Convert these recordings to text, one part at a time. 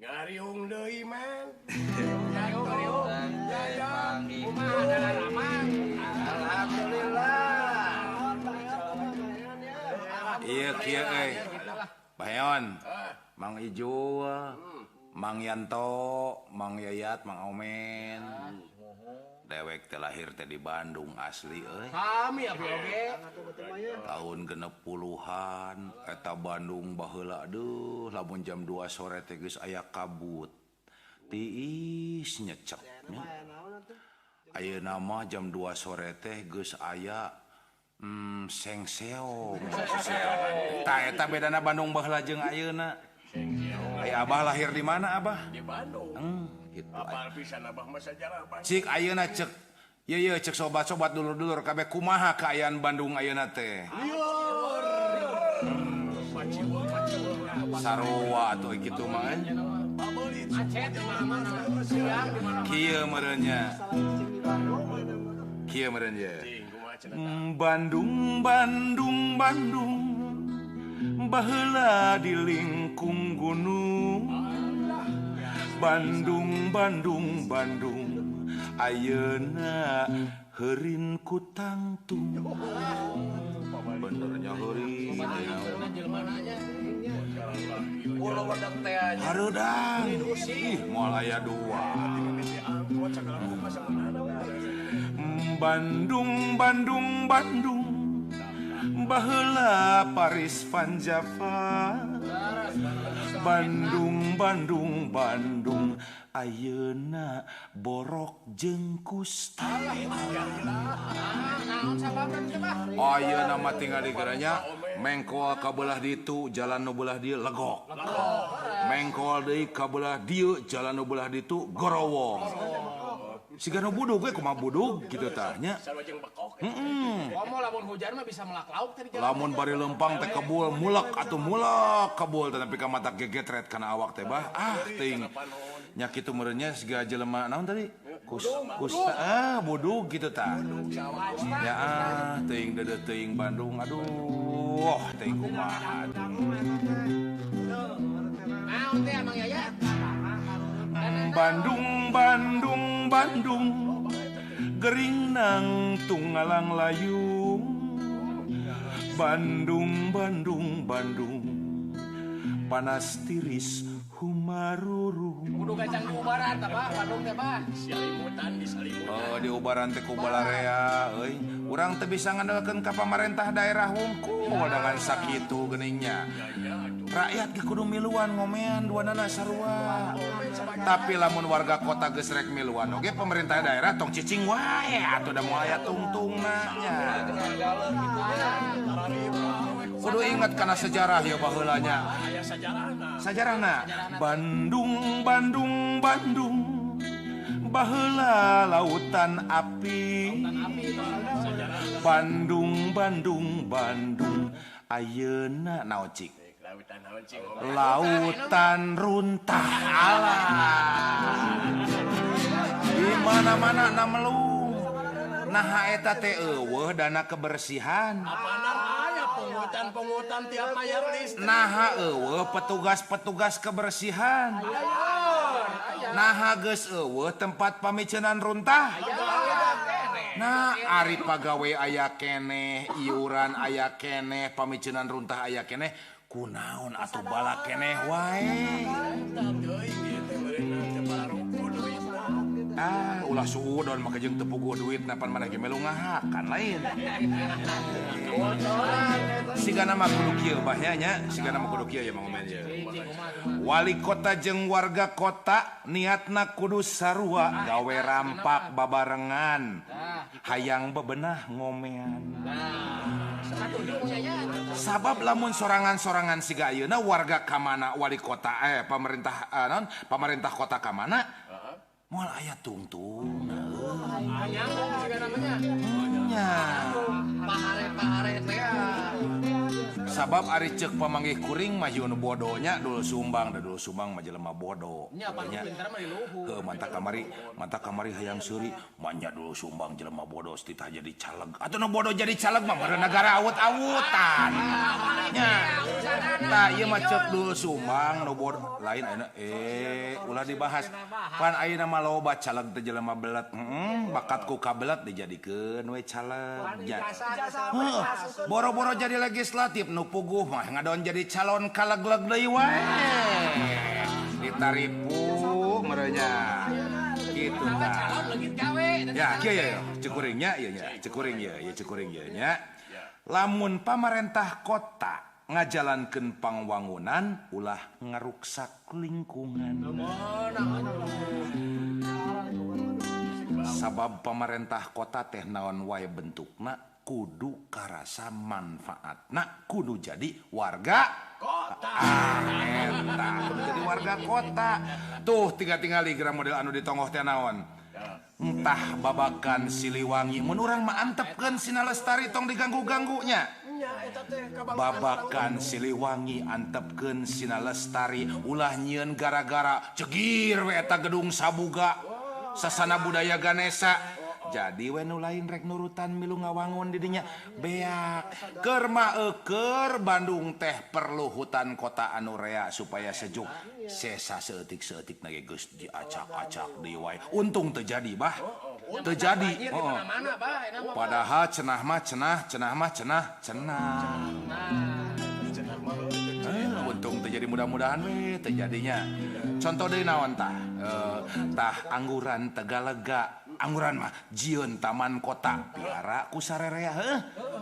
Ngariung deui man. Ngariung. Alhamdulillah. Iya kieu euy. Baheon. Mang Ijo, Mang Yanto, Mang Yayat, Mang Omen. Dewek teh lahir teh di Bandung asli euy. Kami abi oge. Tahun genep puluhan eta Bandung baheula deuh lamun jam 2 sore teh geus aya kabut. Tiis nyecek nya. Ayeuna mah jam 2 sore teh geus aya sengseong. Tah eta bedana Bandung baheula jeung ayeuna. Aya Abah lahir di mana Abah? Di Bandung. Gitu. Apal pisan Abah mah sejarah apa? Cik ayeuna cek Ye cek sobat-sobat dulur-dulur kabeh kumaha keayaan Bandung ayeuna teh. Sarua atuh kitu mah. Macet di mana-mana. Siang di mana-mana. Kieu meureunnya. Kieu meureun ye. Bandung baheula di lingkung gunung. Bandung ayeuna heurin ku tangtung. Benernya heurin. Ulah wedang teh aja. Hareudang. Ih, moal aya 2. Bandung baheula Paris Van Java. Bandung ayeuna borok jeung kusta. Ayeuna mah tinggal di geranya mengkoal ka belah ditu jalan nu belah dieu legok. Mengkoal deui ka belah dieu jalan nu belah ditu gorowong. Siga nu budug we kumaha budug kitu tah nya. Ngomong lamun hujan mah bisa melak lauk tadi jalan. Lamun bari lempang teh kebul mulek atuh mulek kebul tapi ka mata gegetret kana awak teh bah teuing nya kitu meureunnya siga jelema naon tadi kusta budug kitu tah ya teuing deudeuh teuing Bandung aduh teuing kumaha Naon teh Mang Yaya? Bandung gering nang tunggalang layung. Bandung panas tiris humarurung. Kudu kacang di ubaran tah Pak, Bandung teh Pak. Salimutan di salimutan. Oh di ubaran teh ku balarea euy. Urang teu bisa ngandalkeun ka pamarentah daerah wungkul dengan sakitu geuningnya. Rakyat ge kudu miluan ngomean duanana sarua. Tapi lamun warga kota geus rek miluan oge pemerintah daerah tong cicing wae atuh da moal aya tungtungna nya. Kudu inget kana sejarah ya baheulanya. Aya Sajarahna Bandung baheula lautan api. Bandung ayeuna naon cik? Lautan runtah alah. Di mana-mana na melung. Nah eta teh eueuh dana kebersihan. Apanan aya pungutan tiap mayar listrik. Nah eueuh petugas kebersihan. Nah geus eueuh tempat pamicenan runtah. Nah ari pagawe aya keneh, iuran aya keneh, pamicenan runtah aya keneh, kunaon atuh bala keneh wae. Ulah suudon maka jeung teu puguh duit napan maneh ge melu ngahakan lain. Sigana mah kudu kieu bahnya sigana mah kudu kieu ya Mang Omen ya. Wali kota jeung warga kota niatna kudu sarua gawe rampak babarengan. Hayang bebenah ngomean. Sabab lamun sorangan-sorangan siga ayeuna warga ka mana wali kota pamarentah kota ka mana moal aya tungtung. Nyambung siga namanya. Nya. Pahare teh. sabab ari ceuk pamanggih kuring mah yeun bodonya dulu sumbang mah jelema bodoh. Nya apa pintar mah di luhur. Heuh manta kamari hayang seuri manya dulu sumbang jelema bodoh titah jadi caleg. Atuh nu bodoh jadi caleg mah meureun negara awut-awutan. Nya. Tah ieu mah ceuk dulu sumbang nu bodoh lain ayeuna ulah dibahas. Pan ayeuna mah loba caleg teh jelema belet. Bakat ku kabelet dijadikeun we caleg. Boro-boro jadi legislatif nu puguh mah ngadon jadi calon kalegleg deui wae. Ditaripu merenya. Kitu tah. Calon leugit gawe. Ya, kieu ya, cekuringnya ieu nya, cekuring ieu nya. Lamun pamarentah kota ngajalankeun pangwangunan ulah ngaruksak lingkungan. Sabab pamarentah kota teh naon wae bentukna kudu karasa manfaatna kudu jadi warga kota. Eta kudu jadi warga kota. Tuh tinggal-tinggali geura model anu ditongoh teh naon? Entah babakan Siliwangi mun urang mah antepkeun Sina Lestari tong diganggu-ganggunya. Babakan Siliwangi antepkeun Sina Lestari ulah nyieun gara-gara cegir we eta gedung sabuga sasana budaya Ganesha. Jadi we nu lain rek nurutan milu ngawangun di dinya beak keur mah keur Bandung teh perlu hutan kota anu rea supaya sejuk sesa seeutik-seeutik na ge geus diacak-acak deui wae untung teu jadi bah teu jadi padahal cenah mah cenah untung teu jadi mudah-mudahan we teu jadinya contoh deui naon tah angguran Tegalega angguran mah jieun taman kota piara ku sarerea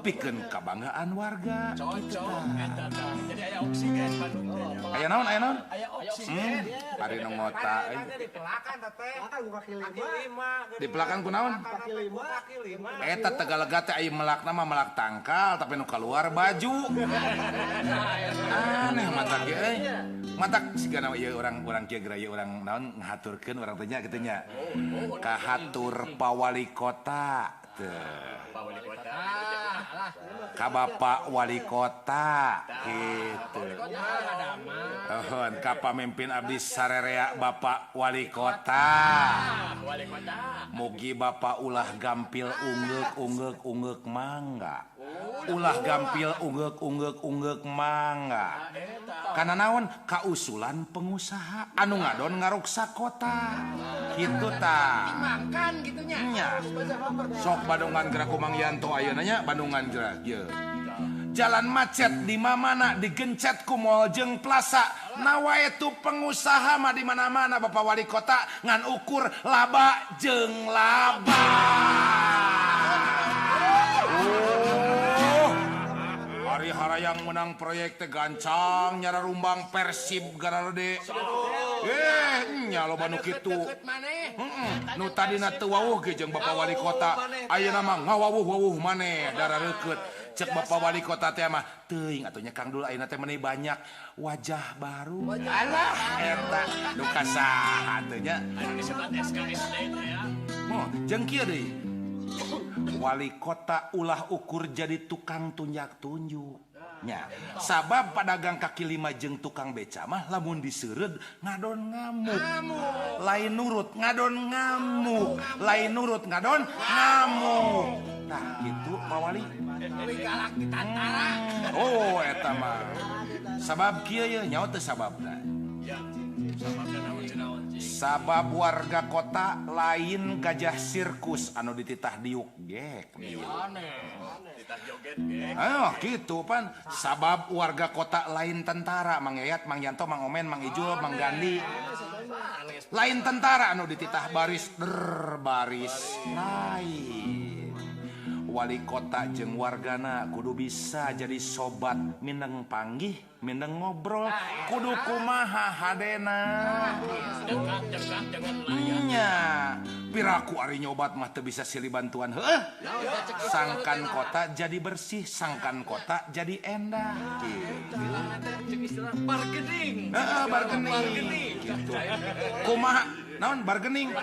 pikeun kabanggaan warga cocok eta tah jadi aya oksigen Bandung teh aya naon aya oksigen ari nu ngota dipelakan teh kaki 5 dipelakan ku naon kaki 5 eta Tegalega teh aya melakna mah melak tangkal tapi nu keluar baju aneh mata ge matak sigana ieu urang kieu geura ieu urang naon ngahaturkeun urang teh nya kitu nya kahatur pawali kota teu ka Bapak wali kota kitu ka pamimpin abdi sarerea Bapak wali kota mugi Bapak ulah gampil ungeuk mangga ulah gampil ungeuk mangga kana naon kausulan pengusaha anu ngadon ngaruksak kota kitu tah makan gitunya nya sok Bandungan geura Kumang Yanto ayeuna nya Bandungan geura ieu jalan macet di mana digencet ku moal jeung plaza nawae tu pengusaha mah di mana-mana Bapak wali kota ngan ukur laba jeung laba. Hari harayang menang proyek teh gancang nyara rumbang Persib Gararode. Nya loba nu kitu. Nu tadina teu wawuh ge jeung Bapak wali kota, ayeuna mah ngawawuh-wawuh maneh darareukeut. Cek Bapak wali kota teh mah teuing atuh nya Kang Dul ayeuna teh meuni banyak wajah baru. Alah eta nu kasaha teh nya. anu disebut SKSD teh ya Moh jeung kieu deui. Wali kota ulah ukur jadi tukang tunjak-tunjuk nya sabab pedagang kaki lima jeung tukang beca mah lamun diseureud ngadon ngamuk lain nurut ngadon ngamuk lain nurut ngadon ngamuk tah kitu Pak Wali galak di tantara oh eta mah sabab kieu ye nyaho teu sababna ya sababna naon cinaon sabab warga kota lain gajah sirkus anu dititah diuk gek ditah joget ge gitu pan sabab warga kota lain tentara Mang Yayat Mang Yanto Mang Omen Mang Ijul Mang Gandi lain tentara anu dititah baris lain wali kota jeung wargana kudu bisa jadi sobat mindeng panggih mindeng ngobrol kudu kumaha hadena dekat jangan layar nya piraku ari nyobat mah teu bisa silih bantuan heuh sangkan kota jadi bersih sangkan kota jadi endah gitu bargaining bargaining gitu kumaha naon bargaining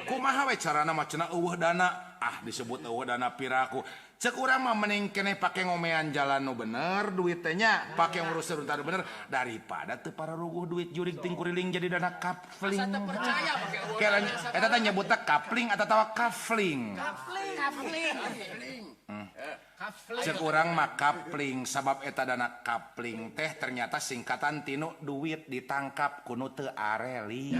kumaha we carana mah cenah eueuh dana disebut eueuh dana piraku Cek urang mah mending keneh pake ngomean jalan nu bener duitnya pake ngurus sebentar bener daripada teu para ruguh duit jurig ting kuriling jadi dana kapling. Asa teu percaya pake urang. Kira eta teh nyebutna kapling atau tawa kafling. Kapling. Cek urang mah kapling sabab eta dana kapling teh ternyata singkatan tinu duit ditangkap kuno teu areli.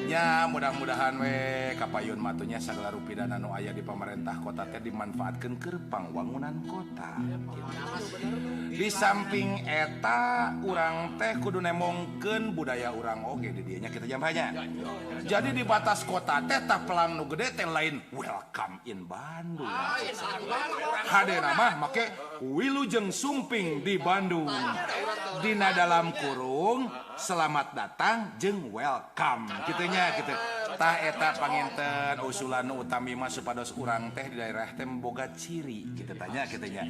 Ya mudah-mudahan we kapayun matunya sagala rupidana nu aya di pemerintah kota teh dimanfaatkeun keur pangwangunan kota. Di samping eta urang teh kudu nemongkeun budaya urang oge di dieu nya kita jambanya. Jadi di batas kota teh tapelang nu gede teh lain welcome in Bandung. Hadena mah make wilujeng sumping di Bandung. Dina dalam kurung selamat datang jeung welcome kitunya gitu. Tah eta panginten usulan utami mah supados urang teh di daerah teh boga ciri kitu tanya kitunya.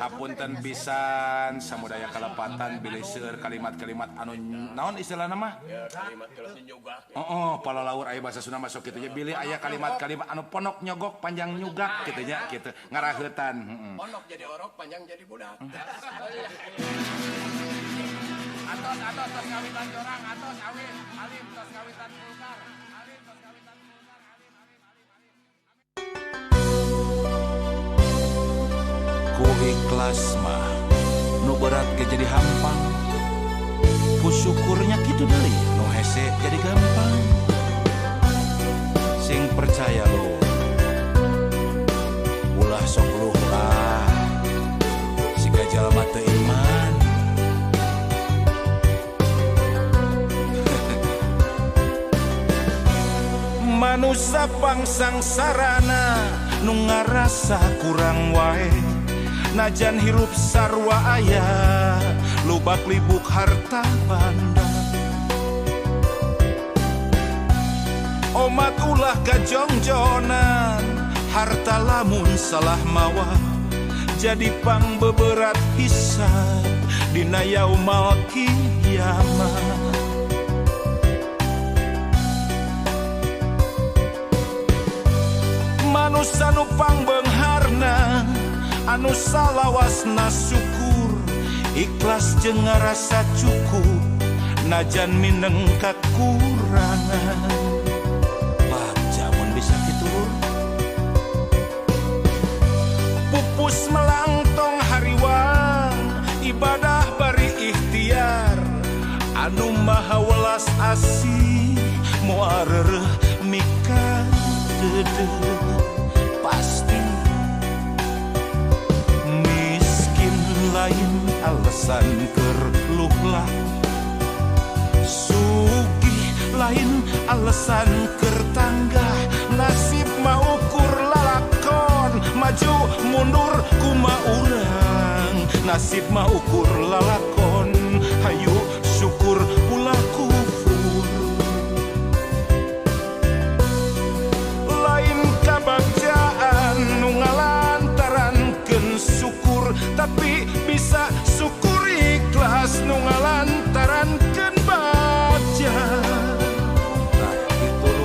Hapunten pisan samudaya kalepatan bilih seueur kalimat-kalimat anu naon istilahna mah? Kalimat-kalimat nyugak. Palalaur aya bahasa Sunda masuk kitu nya bilih aya kalimat-kalimat anu ponok nyogok panjang nyugak kitu nya kitu ngaraheutan. Ponok jadi orok, panjang jadi budak. Atos tos kawitan jorang, atos awin, alim tos kawitan vulgar, alim tos kawitan vulgar, alim. Ku ikhlas mah nu berat ge jadi hampang. Ku syukurnya kitu deui nu hese jadi gampang. Sing percaya lu ulah sok luh lah siga jalma teu iman. Manusia pangsang sarana nu ngarasa kurang wae najan hirup sarua aya lubak libuk harta banda. Omat ulah kajongjonan harta lamun salah mawa jadi pang beberat hisab dina yaumal kiamat. Manusia nu pangbeungharna anu salawasna syukur ikhlas jeung ngarasa cukup najan mineng kakurangan. Baca mun bisa kitu pupus melangtong hariwang ibadah bari ikhtiar anu maha welas asih moal reureuh mika deudeuh pasti miskin lain alasan keur luhlah sugih lain alasan keur tanggah nasib mah ukur lalakon maju mundur kumaha urang nasib mah ukur lalakon hayu syukur ulah kufur lain kabagjaan nu ngalantarankeun syukur tapi bisa syukur ikhlas nu ngalantarankeun bagja. Nah itu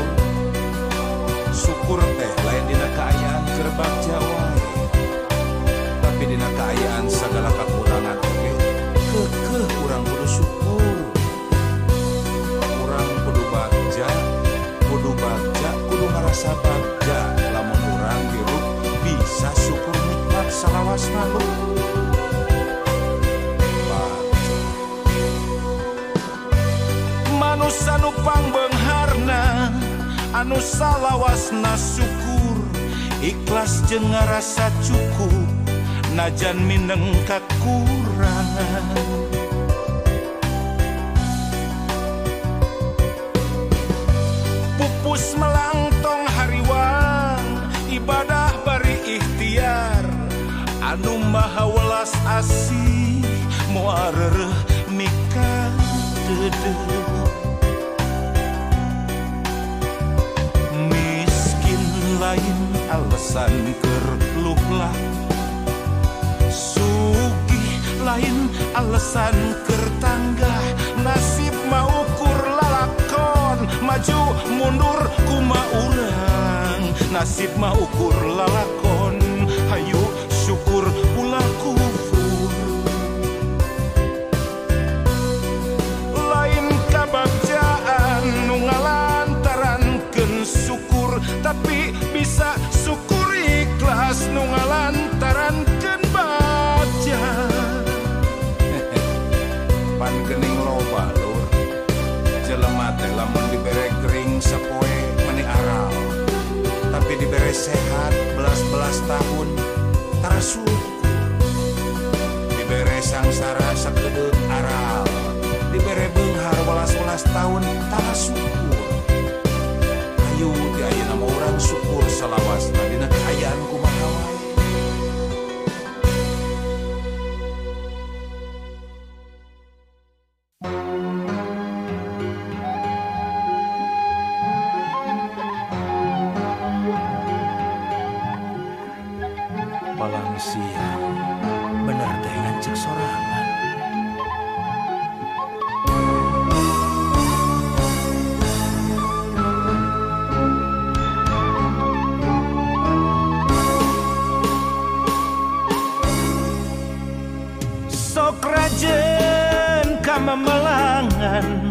syukur teh lain dina kaayaan keur bagja wae tapi dina kaayaan sagala kakurangan oge keukeuh urang kudu syukur. Urang kudu bagja kudu ngarasa bagja lamun urang hirup bisa syukur nikmat salawasna lu. Manusia nu pangbeungharna anu salawasna syukur ikhlas jeung ngarasa cukup najan mineng kakurangan. Pupus melangtong hariwang ibadah bari ikhtiar anu maha welas asih moal reureuh mika deudeuh miskin lain alasan keur luhlah sugih lain alasan keur tanggah nasib mah ukur lalakon maju mundur kumaha urang nasib nasib mah ukur lalakon hayu syukur ulah kufur lain kabagjaan nu ngalantarankeun syukur tapi bisa syukur ikhlas nu ngalantarankeun bagja pan geuning loba lur jelema teh lamun dibere gering sapoe meni aral tapi dibere sehat belas-belas tahun tarasu dibere sangsara sakedeut aral dibere beunghar welas-welas tahun tarasu ayo di ayeuna mah urang syukur salawasna dina kaayaan kumaha wae. Palang siang bener teh ngancek sorangan sok rajen kamamelangan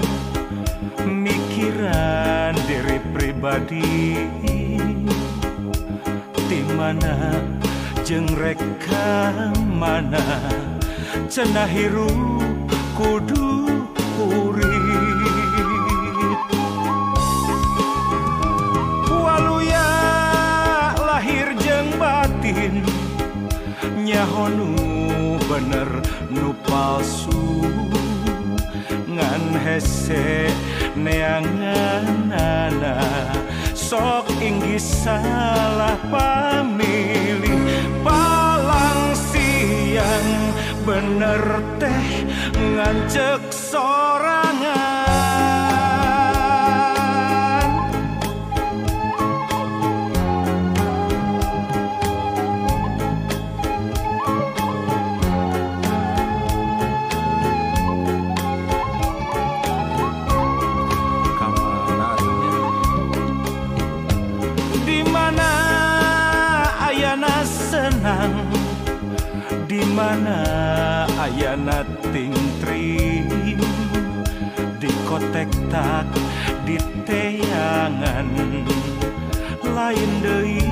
mikiran diri pribadi di mana jeung reka mana cenah hirup kudu urip waluya lahir jeung batin nyaho nu bener nu palsu ngan hese neanganana sok inggih salah pamilih palang siang bener teh ngancek sorangan senang di mana ayana tingtring di kotek tak di teangan lain deui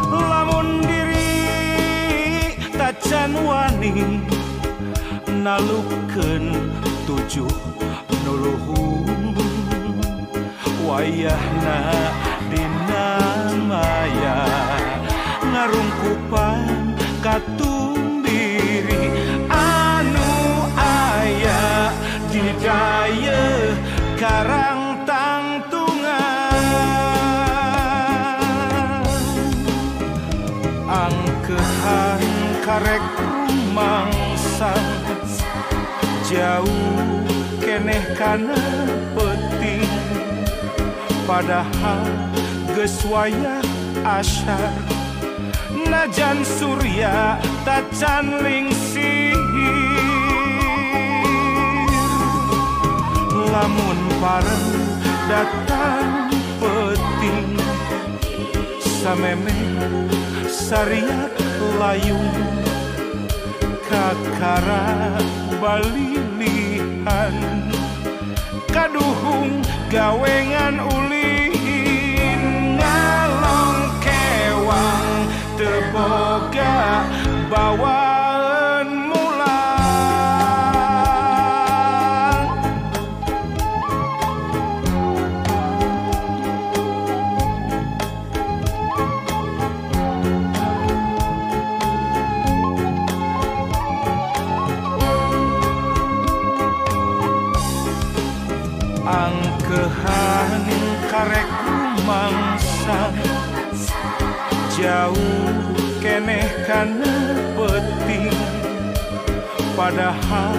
lamun diri tacan wani nalukeun tujuh nuluhung wayahna dina maya ngarungkupan katumbiri anu aya di daya karang tangtungan angkehan karek rumangsang jauh keneh kana penting padahal geus wayah asyar najan surya tacan lingsir lamun pareng datang peting sameme sariak layung kakara balilihan kaduhung gawengan ulin ngalong kewang teboga bawaan mulang angkehan karek rumangsang jauh keneh kana penting padahal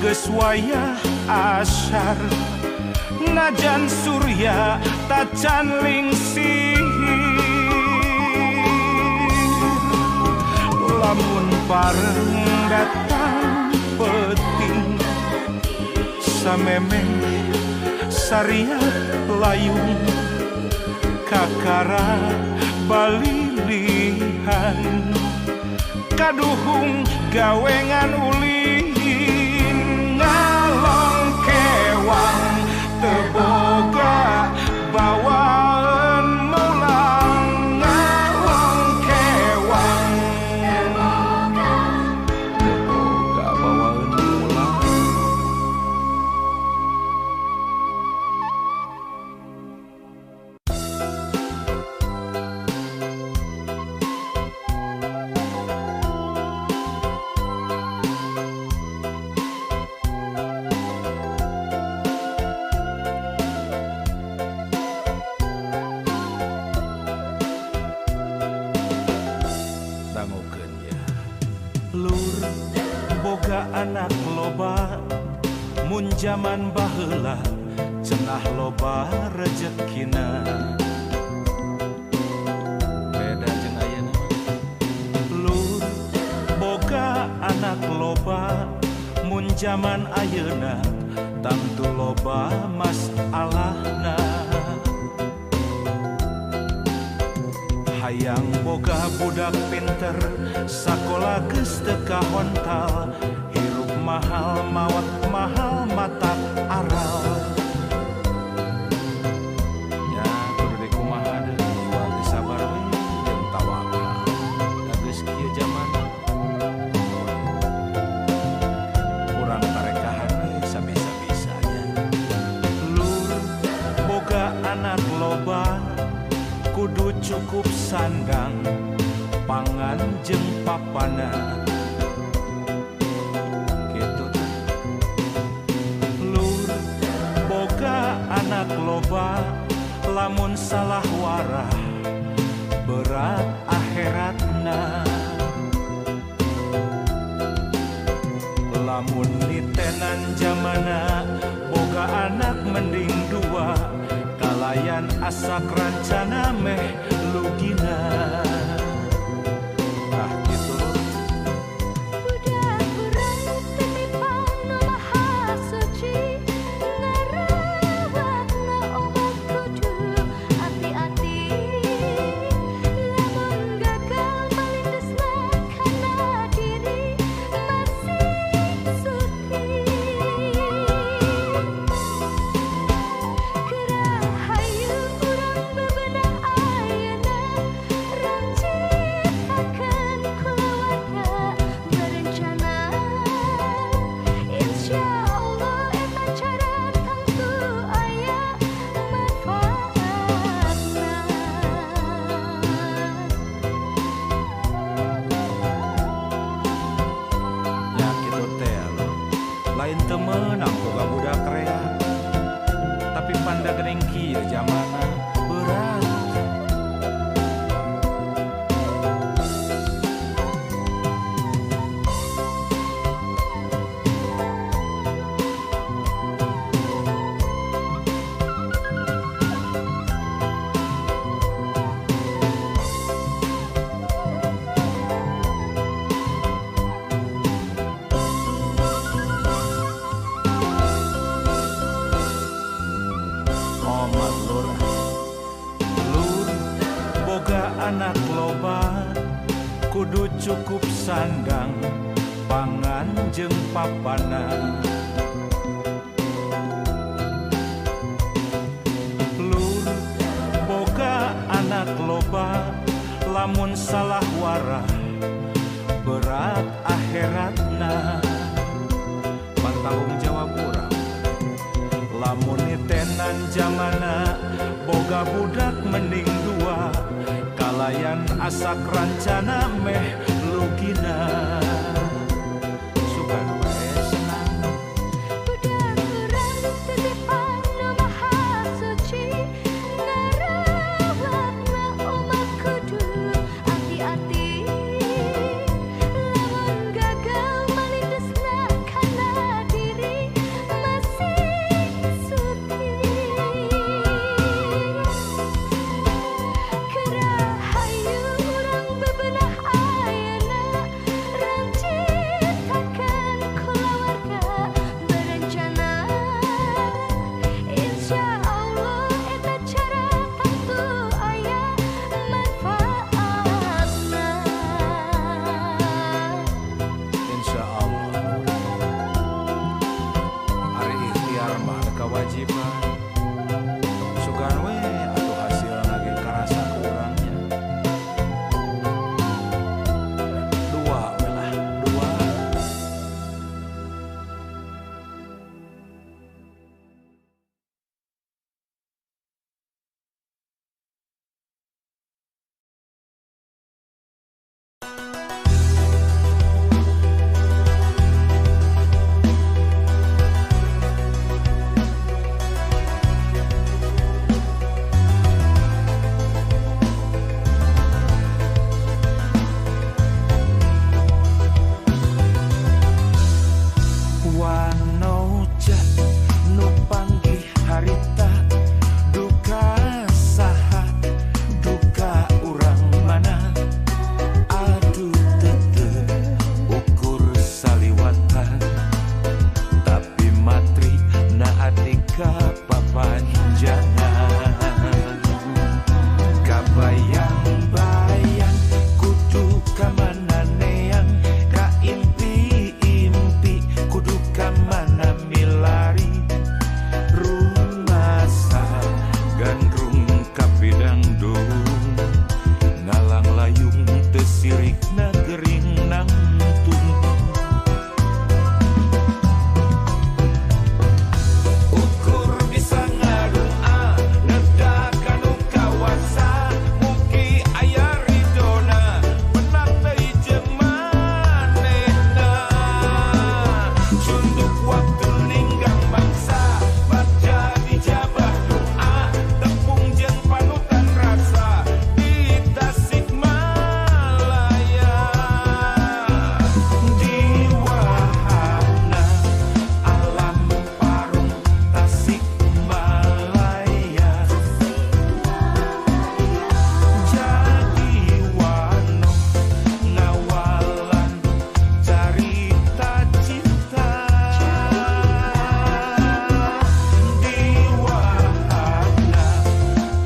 geus wayah asyar najan surya tacan lingsir lamun pareng datang peting samemeh Saria layung kakara balilihan kaduhung gawengan ulin ngalong kewang teboga bawaan mulang ngalong kewang teboga bawaan mulang. Dangukeun ya lur boga anak loba mun jaman baheula cenah loba rezekina beda jeung ayeuna lur boga anak loba mun jaman ayeuna tangtu loba masalahna hayang boga budak pinter sakola geus teu kahontal hirup mahal mawat mahal matak aral nya kudu dikumaha deui jiwa geus sabar we jeung tawakal da geus kieu zaman urang tarekahan we sabisa-bisanya lur boga anak loba kudu cukup sandang pangan jeung papana kitu teh lur boga anak loba lamun salah warah berat akhiratna lamun nitenan zamana boga anak mending dua kalayan asa rancana meh lugina ah gitu budak urang titipan nu maha suci ngarawatna obat kudu hati-hati lamun gagal malindesna kana diri masih suci Hayu urang bebenah ayeuna rancitakeun keluarga berencana insyaallah eta cara tangtu aya manfaatna nya kitu teh lo lain teu meunang boga budak rea tapi panda geuning kieu zamana berat omat lur lur boga anak loba kudu cukup sandang pangan jeung papana lur boga anak loba lamun salah warah berat akhiratna pantanggung jawab urang lamun nitenan zamana boga budak mending dua kalayan asa rancana meh lugina sugan we senang budak urang titipan nu maha suci ngarawatna obat kudu hati-hati lamun gagal malindesna kana diri masih suci Hayu urang bebenah ayeuna na gering nang tungtung. Ukur bisa ngadoa nedakan kawasa mugi aya ridona benak deui jeung manehna. Cunduk waktu ninggang bangsa baca dijabah doa tepung jeung panutan rasa di Tasikmalaya. Di wahana alam parung Tasikmalaya jadi wano ngawalan carita cinta. Di wahana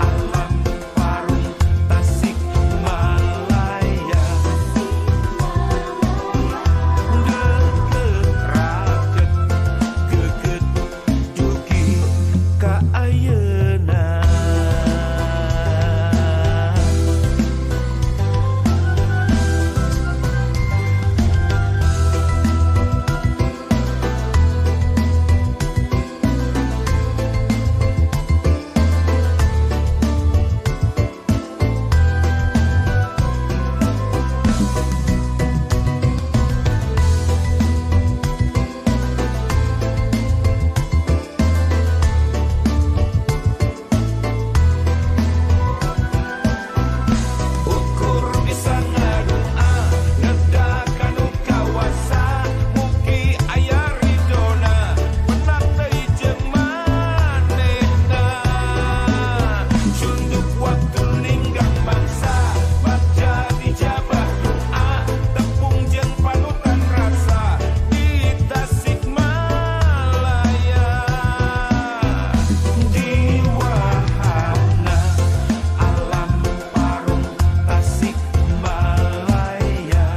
alam parung Tasikmalaya deket geget dugi ka ayeuna. Ukur bisa ngadoa nedakan kawasa mugi aya ridona benak deui jeung manehna. Cunduk waktu ninggang bangsa baca dijabah doa tepung jeung panutan rasa di Tasikmalaya. Di wahana alam parung Tasikmalaya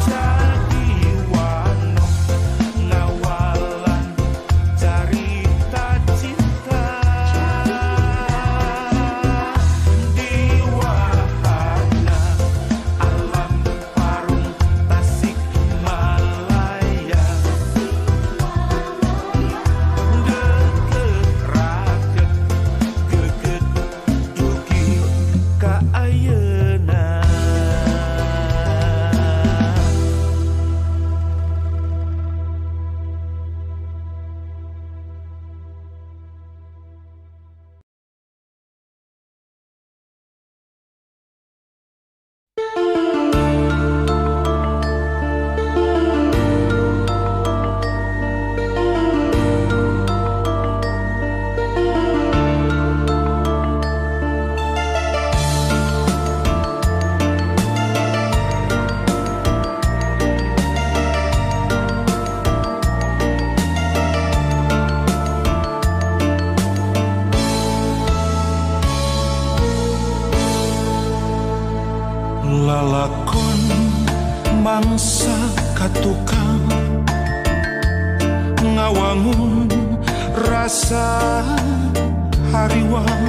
jadi wano ngawalan carita cinta. Di wahana alam parung Tasikmalaya deket raket geget dugi ka ayeuna. Lalakon mangsa katukang ngawangun rasa hariwang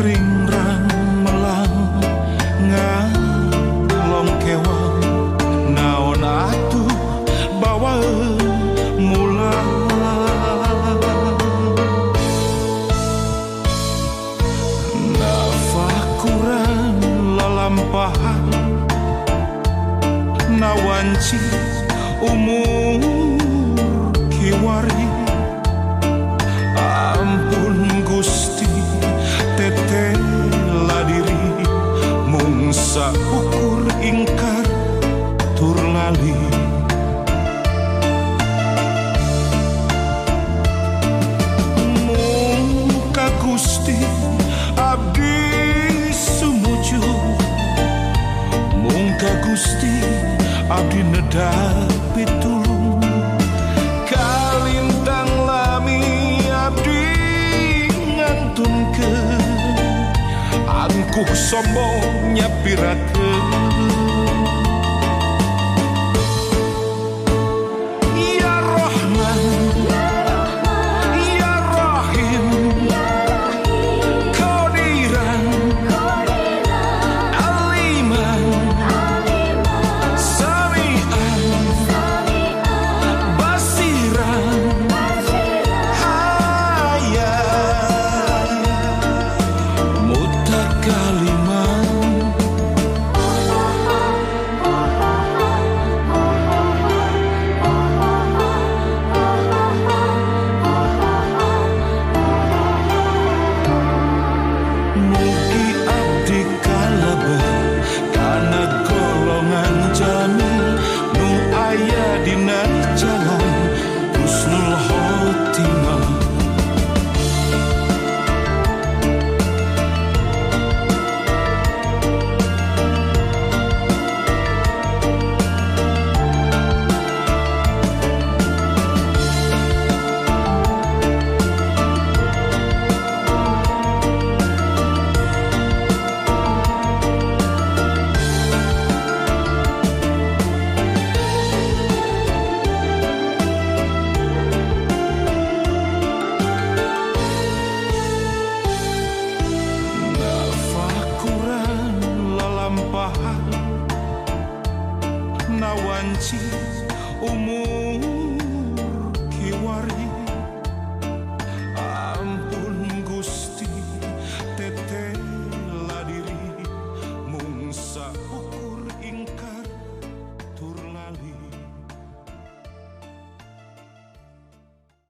ringrang melang ngalong kewang naon atuh bawa mulang. Nafakuran lalampahan nawanci umur kiwari. Ampun Gusti tetela diri mung saukur ingkar tur lali. Mung ka Gusti abdi sumuju mung ka Gusti abdi nedapi tulung. Kalintang lami abdi ngantunkeun angkuh sombong nyapirakeun